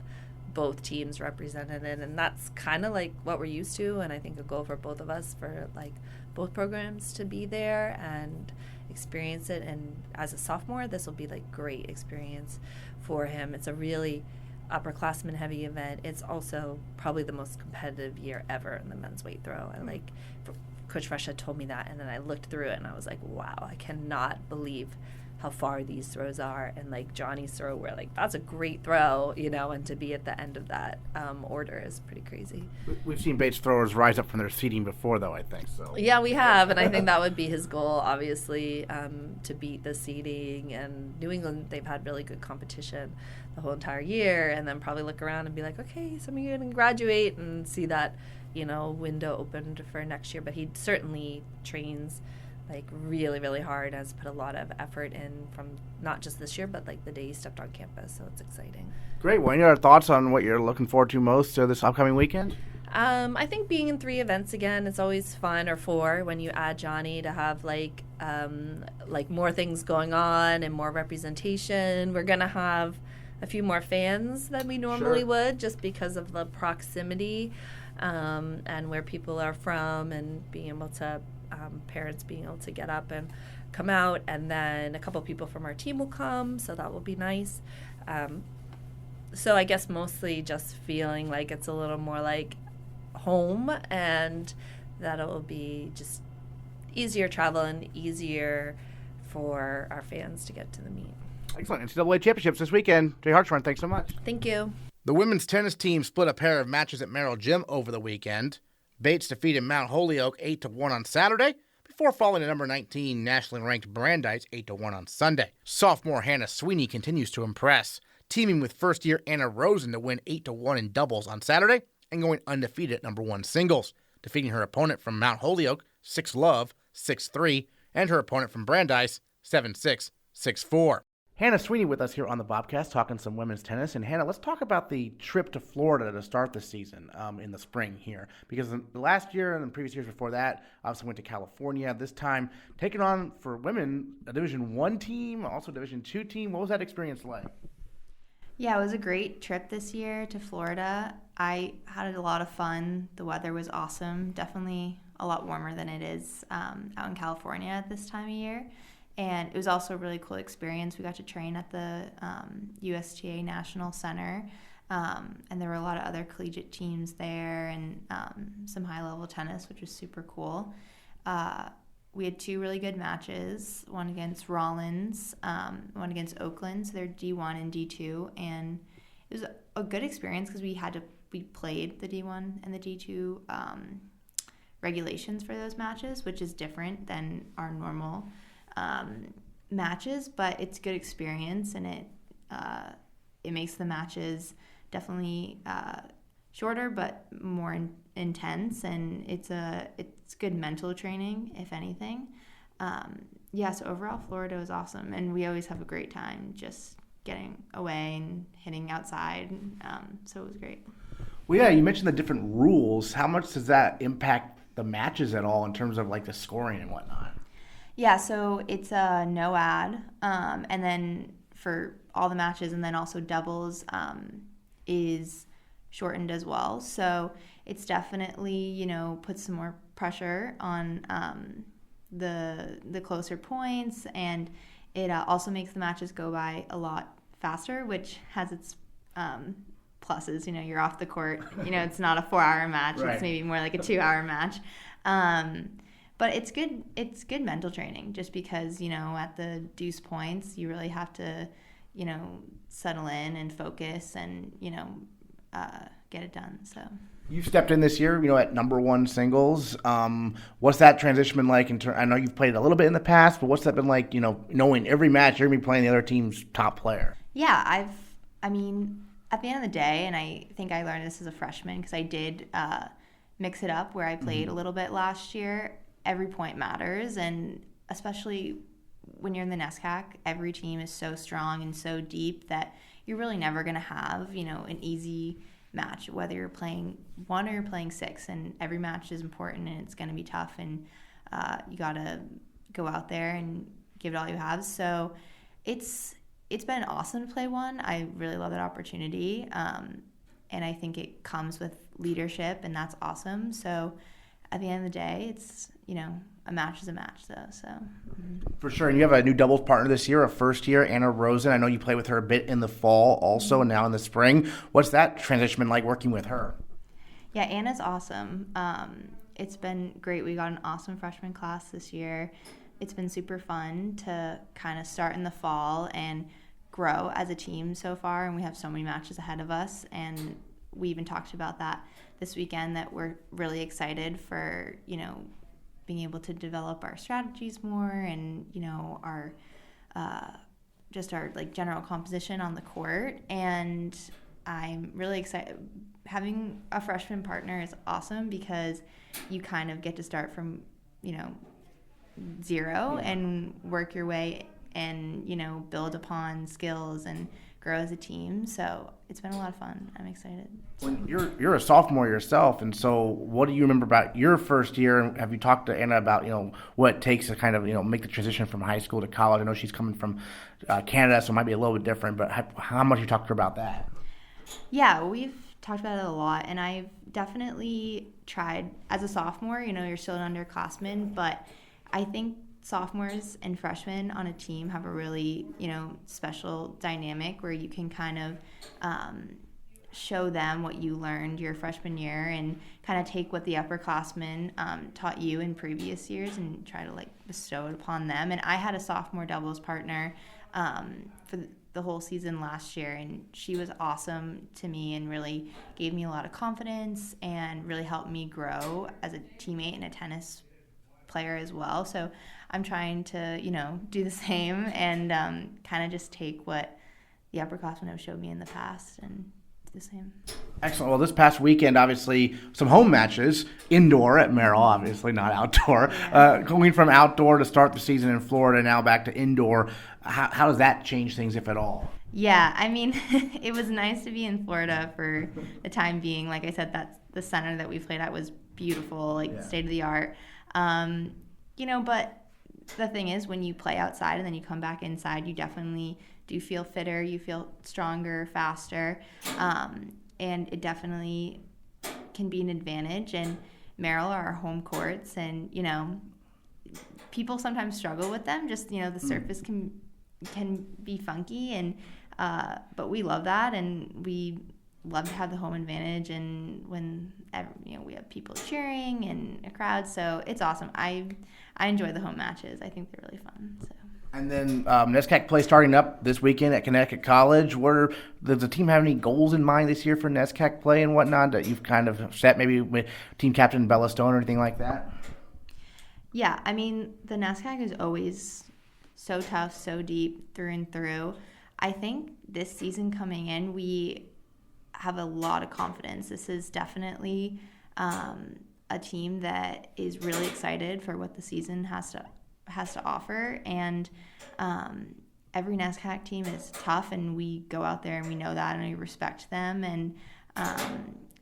S7: both teams represented, and that's kind of like what we're used to, and I think a goal for both of us for like both programs to be there and experience it. And as a sophomore, this will be like great experience for him. It's a really upperclassman heavy event. It's also probably the most competitive year ever in the men's weight throw. And like Coach Fresh had told me that, and then I looked through it and I was like, wow, I cannot believe how far these throws are. And like Johnny's throw, we're like, that's a great throw, you know, and to be at the end of that order is pretty crazy.
S1: We've seen Bates throwers rise up from their seating before, though, I think. So
S7: Yeah, we have, and I think that would be his goal, obviously, to beat the seeding. And New England, they've had really good competition the whole entire year, and then probably look around and be like, okay, some of you are going to graduate, and see that, you know, window opened for next year. But he certainly trains like really, really hard, has put a lot of effort in from not just this year, but like the day he stepped on campus, so it's exciting.
S1: Great. Well, any other thoughts on what you're looking forward to most this upcoming weekend?
S7: I think being in 3 events again, it's always fun, or 4 when you add Johnny, to have like more things going on and more representation. We're gonna have a few more fans than we normally would, just because of the proximity and where people are from, and being able to parents being able to get up and come out, and then a couple people from our team will come, so that will be nice. So I guess mostly just feeling like it's a little more like home, and that it will be just easier travel and easier for our fans to get to the meet.
S1: Excellent. NCAA Championships this weekend. Jay Hartshorn, thanks so much.
S7: Thank you.
S1: The women's tennis team split a pair of matches at Merrill Gym over the weekend. Bates defeated Mount Holyoke 8-1 on Saturday, before falling to number 19 nationally ranked Brandeis 8-1 on Sunday. Sophomore Hannah Sweeney continues to impress, teaming with first-year Anna Rosen to win 8-1 in doubles on Saturday and going undefeated at number 1 singles, defeating her opponent from Mount Holyoke 6-love, 6-3, and her opponent from Brandeis 7-6, 6-4. Hannah Sweeney with us here on the Bobcast, talking some women's tennis. And Hannah, let's talk about the trip to Florida to start the season in the spring here. Because the last year and the previous years before that, obviously went to California. This time, taking on, for women, a Division I team, also a Division II team. What was that experience like?
S8: Yeah, it was a great trip this year to Florida. I had a lot of fun. The weather was awesome. Definitely a lot warmer than it is out in California at this time of year. And it was also a really cool experience. We got to train at the USTA National Center, and there were a lot of other collegiate teams there, and some high-level tennis, which was super cool. We had 2 really good matches, one against Rollins, one against Oakland, so they're D1 and D2, and it was a good experience because we played the D1 and the D2 regulations for those matches, which is different than our normal matches, but it's a good experience, and it makes the matches definitely shorter but more intense, and it's good mental training, if anything. So overall Florida was awesome, and we always have a great time just getting away and hitting outside, so it was great.
S1: Well, yeah, you mentioned the different rules. How much does that impact the matches at all in terms of like the scoring and whatnot?
S8: Yeah, so it's a no ad, and then for all the matches, and then also doubles is shortened as well. So it's definitely, puts some more pressure on the closer points, and it also makes the matches go by a lot faster, which has its pluses. You're off the court. It's not a 4-hour match. Right. It's maybe more like a 2-hour match. But it's good. It's good mental training, just because at the deuce points you really have to settle in and focus and get it done. So
S1: you stepped in this year, at number 1 singles. What's that transition been like? I know you've played a little bit in the past, but what's that been like? Knowing every match you're gonna be playing the other team's top player.
S8: Yeah, at the end of the day, and I think I learned this as a freshman because I did mix it up where I played a little bit last year. Every point matters, and especially when you're in the NESCAC, every team is so strong and so deep that you're really never going to have, an easy match, whether you're playing 1 or you're playing 6, and every match is important, and it's going to be tough, and you got to go out there and give it all you have. So it's been awesome to play 1. I really love that opportunity, and I think it comes with leadership, and that's awesome. So at the end of the day, it's, a match is a match, though. So
S1: For sure. And you have a new doubles partner this year, a first-year, Anna Rosen. I know you played with her a bit in the fall also, and now in the spring. What's that transition been like working with her?
S8: Yeah, Anna's awesome. It's been great. We got an awesome freshman class this year. it's been super fun to kind of start in the fall and grow as a team so far, and we have so many matches ahead of us, and we even talked about that this weekend, that we're really excited for, being able to develop our strategies more and, our just our like general composition on the court. And I'm really excited. Having a freshman partner is awesome because you kind of get to start from, zero and work your way and, build upon skills and grow as a team. So it's been a lot of fun. I'm excited.
S1: When you're a sophomore yourself, and so what do you remember about your first year? And have you talked to Anna about what it takes to kind of make the transition from high school to college? I know she's coming from Canada, so it might be a little bit different. But how much you talked to her about that?
S8: Yeah, we've talked about it a lot, and I've definitely tried as a sophomore. You're still an underclassman, but I think sophomores and freshmen on a team have a really, special dynamic where you can kind of show them what you learned your freshman year and kind of take what the upperclassmen taught you in previous years and try to bestow it upon them. And I had a sophomore doubles partner for the whole season last year, and she was awesome to me and really gave me a lot of confidence and really helped me grow as a teammate and a tennis player as well. So I'm trying to, do the same and kind of just take what the upperclassmen have showed me in the past and do the same.
S1: Excellent. Well, this past weekend, obviously, some home matches, indoor at Merrill, obviously not outdoor. Yeah. Going from outdoor to start the season in Florida, now back to indoor. How does that change things, if at all?
S8: Yeah, I mean, it was nice to be in Florida for the time being. Like I said, that's the center that we played at was beautiful, state of the art. But the thing is, when you play outside and then you come back inside, you definitely do feel fitter, you feel stronger, faster, and it definitely can be an advantage. And Merrill are our home courts, and people sometimes struggle with them. Just the surface can be funky, and but we love that, and we love to have the home advantage. And when we have people cheering and a crowd, so it's awesome. I enjoy the home matches. I think they're really fun. So.
S1: And then NESCAC play starting up this weekend at Connecticut College. Does the team have any goals in mind this year for NESCAC play and whatnot that you've kind of set, maybe with team captain Bella Stone or anything like that?
S8: Yeah, I mean, the NESCAC is always so tough, so deep through and through. I think this season coming in, we have a lot of confidence. This is definitely a team that is really excited for what the season has to offer, and every NESCAC team is tough, and we go out there and we know that, and we respect them, and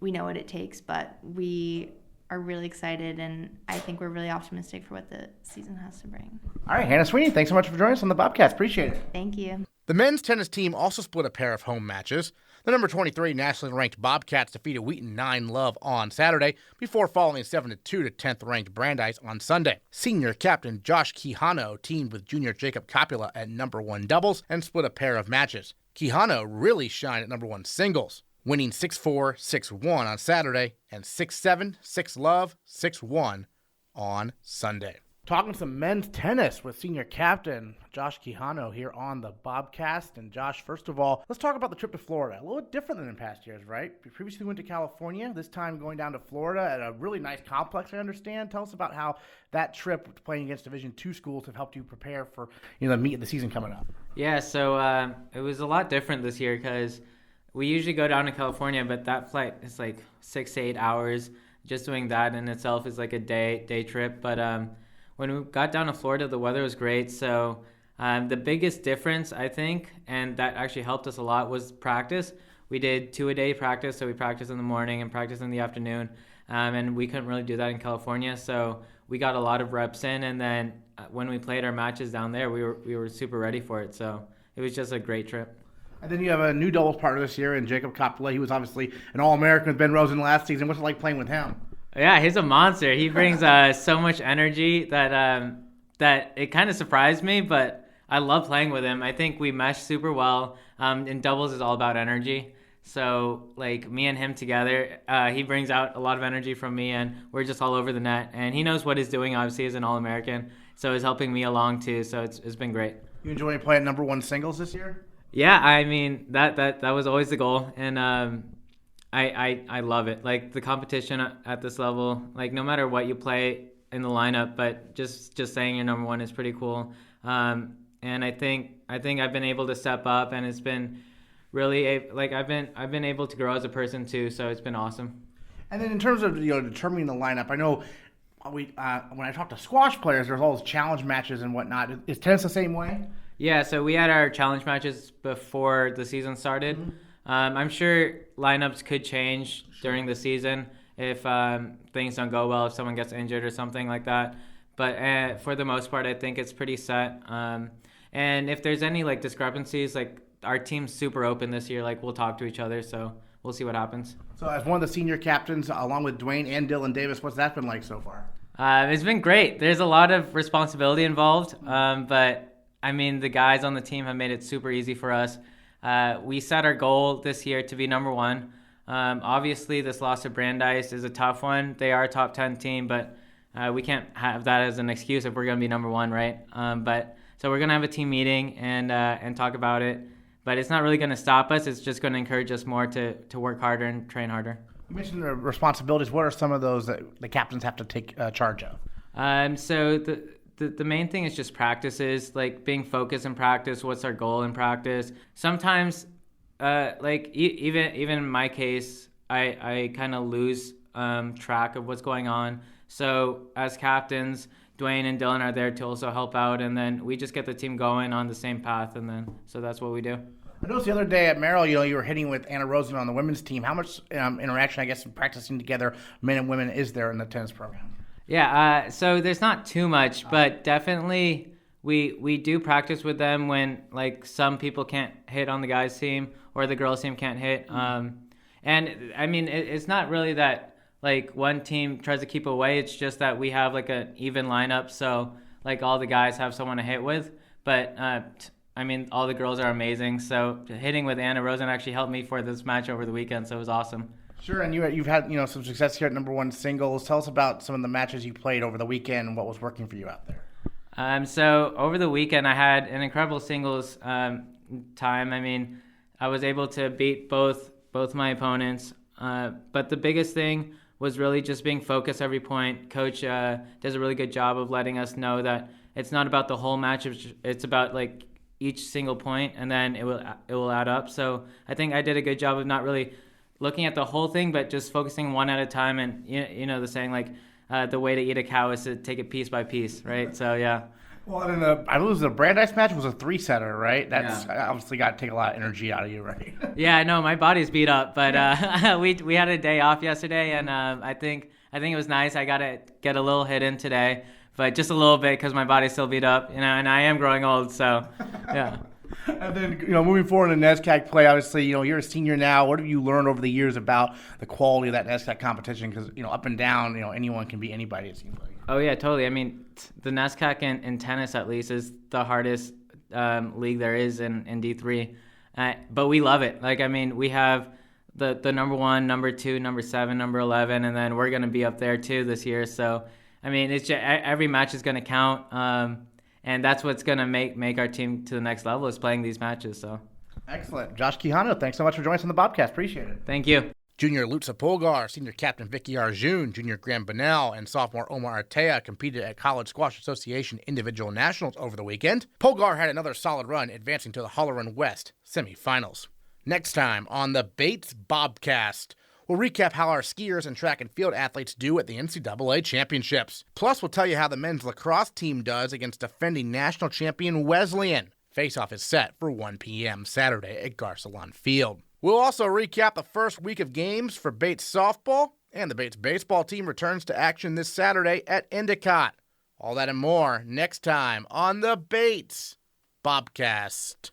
S8: we know what it takes, but we are really excited, and I think we're really optimistic for what the season has to bring.
S1: All right, Hannah Sweeney, thanks so much for joining us on the Bobcast. Appreciate it.
S8: Thank you.
S1: The men's tennis team also split a pair of home matches. The number 23 nationally ranked Bobcats defeated Wheaton 9-Love on Saturday before falling 7-2 to 10th ranked Brandeis on Sunday. Senior captain Josh Quijano teamed with junior Jacob Coppola at number 1 doubles and split a pair of matches. Quijano really shined at number 1 singles, winning 6-4, 6-1 on Saturday and 6-7, 6-love, 6-1 on Sunday. Talking some men's tennis with senior captain Josh Quijano here on the Bobcast. And Josh, first of all, let's talk about the trip to Florida. A little different than in past years, right? You previously went to California, this time going down to Florida at a really nice complex, I understand. Tell us about how that trip playing against Division II schools have helped you prepare for the meat of the season coming up.
S9: Yeah, so it was a lot different this year because we usually go down to California, but that flight is like 6 to 8 hours. Just doing that in itself is like a day trip. But when we got down to Florida, the weather was great. So the biggest difference, I think, and that actually helped us a lot, was practice. We did 2-a-day practice, so we practiced in the morning and practiced in the afternoon. And we couldn't really do that in California, so we got a lot of reps in. And then when we played our matches down there, we were super ready for it. So it was just a great trip.
S1: And then you have a new doubles partner this year in Jacob Coppola. He was obviously an All-American with Ben Rosen last season. What's it like playing with him?
S9: Yeah, he's a monster. He brings so much energy that it kind of surprised me, but I love playing with him. I think we mesh super well. And doubles is all about energy. So, like, me and him together, he brings out a lot of energy from me, and we're just all over the net. And he knows what he's doing, obviously, as an All-American. so it's helping me along too. So it's been great.
S1: You enjoy playing number one singles this year?
S9: Yeah, I mean that was always the goal, and I love it. Like the competition at this level, like no matter what you play in the lineup, but just saying you're number one is pretty cool. And I think I've been able to step up, and it's been really I've been able to grow as a person too. So it's been awesome.
S1: And then in terms of determining the lineup, I know when I talk to squash players, there's all those challenge matches and whatnot. Is tennis the same way?
S9: Yeah, so we had our challenge matches before the season started.
S1: Mm-hmm.
S9: I'm sure lineups could change during the season if things don't go well, if someone gets injured or something like that. But for the most part, I think it's pretty set. And if there's any like discrepancies, like our team's super open this year, like we'll talk to each other, so we'll see what happens.
S1: So as one of the senior captains, along with Dwayne and Dylan Davis, what's that been like so far?
S9: It's been great. There's a lot of responsibility involved, but I mean, the guys on the team have made it super easy for us. We set our goal this year to be number one. Obviously, this loss to Brandeis is a tough one. They are a top 10 team, but we can't have that as an excuse if we're going to be number one, right? So we're going to have a team meeting and talk about it. But it's not really going to stop us. It's just going to encourage us more to work harder and train harder.
S1: You mentioned the responsibilities. What are some of those that the captains have to take charge of?
S9: So the main thing is just practices, like being focused in practice. What's our goal in practice? Sometimes, even in my case, I kind of lose track of what's going on. So as captains, Dwayne and Dylan are there to also help out, and then we just get the team going on the same path, and then so that's what we do.
S1: I noticed the other day at Merrill, you were hitting with Anna Rosen on the women's team. How much interaction, I guess, practicing together, men and women, is there in the tennis program?
S9: Yeah, so there's not too much, but definitely we do practice with them when like some people can't hit on the guys' team or the girls' team can't hit. And I mean, it's not really that like one team tries to keep away. It's just that we have like an even lineup, so like all the guys have someone to hit with. But I mean, all the girls are amazing. So hitting with Anna Rosen actually helped me for this match over the weekend, so it was awesome.
S1: Sure, and you've had some success here at number one singles. Tell us about some of the matches you played over the weekend and what was working for you out there.
S9: So over the weekend, I had an incredible singles time. I mean, I was able to beat both my opponents. But the biggest thing was really just being focused every point. Coach does a really good job of letting us know that it's not about the whole match. It's about like each single point, and then it will add up. So I think I did a good job of not really looking at the whole thing, but just focusing one at a time. And you know the saying, like the way to eat a cow is to take it piece by piece, right? So yeah. Well,
S1: and I believe the Brandeis match was a 3-setter, right? That's obviously got to take a lot of energy out of you, right?
S9: Yeah, I know my body's beat up, but we had a day off yesterday, and I think it was nice. I got to get a little hit in today, but just a little bit because my body's still beat up, and I am growing old, so yeah.
S1: And then, moving forward in the NESCAC play, obviously, you're a senior now. What have you learned over the years about the quality of that NESCAC competition? Because, up and down, anyone can be anybody, it seems like.
S9: Oh, yeah, totally. I mean, the NESCAC in tennis, at least, is the hardest league there is in D3. But we love it. Like, I mean, we have the number 1, number 2, number 7, number 11, and then we're going to be up there, too, this year. So, I mean, it's just, every match is going to count. And that's what's going to make our team to the next level is playing these matches. So,
S1: excellent. Josh Quijano, thanks so much for joining us on the Bobcast. Appreciate it.
S9: Thank you.
S1: Junior Lutza Polgar, senior captain Vicky Arjun, junior Graham Bunnell, and sophomore Omar Artea competed at College Squash Association Individual Nationals over the weekend. Polgar had another solid run, advancing to the Holleran West semifinals. Next time on the Bates Bobcast, we'll recap how our skiers and track and field athletes do at the NCAA Championships. Plus, we'll tell you how the men's lacrosse team does against defending national champion Wesleyan. Face-off is set for 1 p.m. Saturday at Garcelon Field. We'll also recap the first week of games for Bates softball, and the Bates baseball team returns to action this Saturday at Endicott. All that and more next time on the Bates Bobcast.